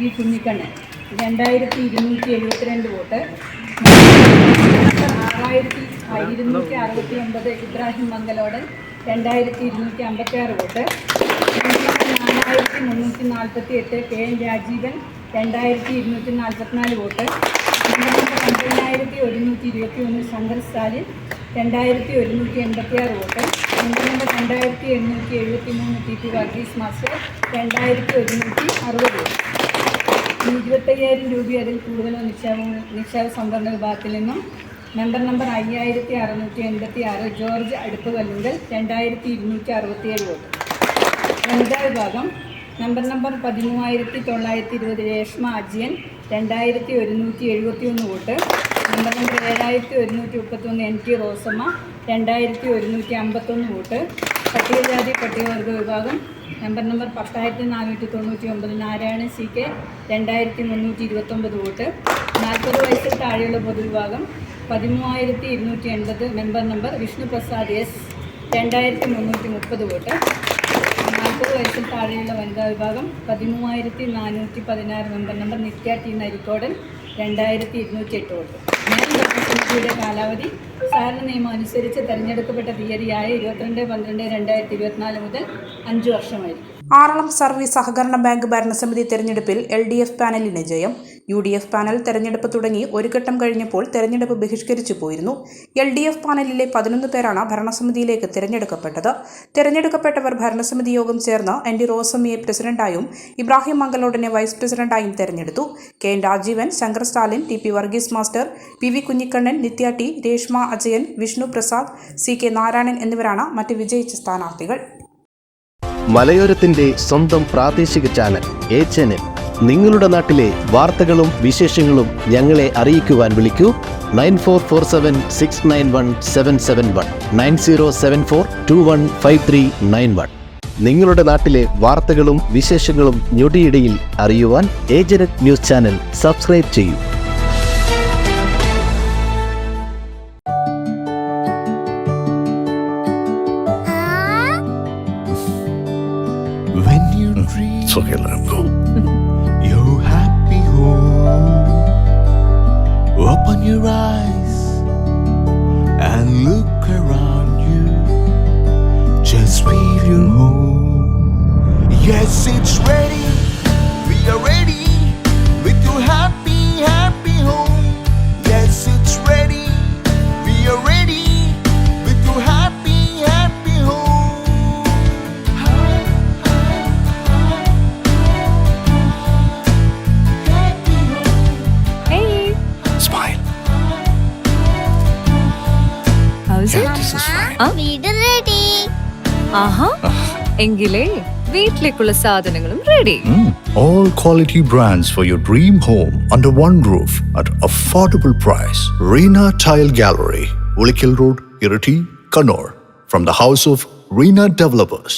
V Kunhikannan 2272 vote. 6269 Ibrahim Mangalodan 2256 vote. 4348 K N Rajeevan 2244 vote. 9121 Shankar Stalin 2186 vote. 2873 T P Varghese master 2160 vote. 25,000 രൂപ അതിൽ കൂടുതലോ നിക്ഷേപ സംവരണ വിഭാഗത്തിൽ നിന്നും നമ്പർ 5686 ജോർജ് അടുപ്പ് കല്ലുങ്കൽ 2267 വോട്ട്. വനിതാ വിഭാഗം number 13920 Reshma അജിയൻ 2171 vote. Number 7131 N T Rosamma 2151 vote. പട്ടികജാതി പട്ടികവർഗ വിഭാഗം number 10499 Narayanan C K 2329 vote. 40 വയസ്സിൽ താഴെയുള്ള പൊതുവിഭാഗം 13280 member Vishnu Prasad S 2330 vote. 40 വയസ്സിൽ താഴെയുള്ള വനിതാ വിഭാഗം 13416 മെമ്പർ നിത്യ ടി നരിക്കോടൻ 2208 വോട്ട്. സമിതിയുടെ കാലാവധി സാധാരണ നിയമം അനുസരിച്ച് തെരഞ്ഞെടുക്കപ്പെട്ട തീയതിയായ 22/12/2024 മുതൽ 5 വർഷമായിരിക്കും. ആറളം സർവീസ് സഹകരണ ബാങ്ക് ഭരണസമിതി തെരഞ്ഞെടുപ്പിൽ LDF പാനലിന് ജയം. UDF പാനൽ തെരഞ്ഞെടുപ്പ് തുടങ്ങി ഒരു ഘട്ടം കഴിഞ്ഞപ്പോൾ തെരഞ്ഞെടുപ്പ് ബഹിഷ്കരിച്ചു പോയിരുന്നു. LDF പാനലിലെ 11 പേരാണ് ഭരണസമിതിയിലേക്ക് തിരഞ്ഞെടുക്കപ്പെട്ടത്. തിരഞ്ഞെടുക്കപ്പെട്ടവർ ഭരണസമിതി യോഗം ചേർന്ന് NT റോസമ്മയെ പ്രസിഡന്റായും ഇബ്രാഹിം മംഗലോടനെ വൈസ് പ്രസിഡന്റായും തെരഞ്ഞെടുത്തു. K N Rajeevan, Shankar Stalin, TP Varghese master, PV Kunhikannan, Nithya T, Reshma Ajayan, Vishnu Prasad, CK Narayanan എന്നിവരാണ് മറ്റ് വിജയിച്ച സ്ഥാനാർത്ഥികൾ. മലയോരത്തിന്റെ സ്വന്തം പ്രാദേശിക ചാനൽ A-Channel. നിങ്ങളുടെ നാട്ടിലെ വാർത്തകളും വിശേഷങ്ങളും ഞങ്ങളെ അറിയിക്കുവാൻ വിളിക്കൂ 9447691771 9074215391. നിങ്ങളുടെ നാട്ടിലെ വാർത്തകളും വിശേഷങ്ങളും ഞൊടിയിടയിൽ അറിയുവാൻ A-Channel ന്യൂസ് ചാനൽ സബ്സ്ക്രൈബ് ചെയ്യൂ. When you dream, it's okay, let him go. Your happy home. Open your eyes and look around you. Just feel your home. Yes, it's ready. We are ready with your happy, happy home. Yes, it's ready. We are ready with your happy, happy home. വീട് ready. എങ്കിലേ വീട്ടിലേക്കുള്ള സാധനങ്ങളും ready. All quality brands for your dream home under one roof at affordable price. Reena Tile Gallery, Ulikil Road, Irati, Kannur. From the house of Reena Developers.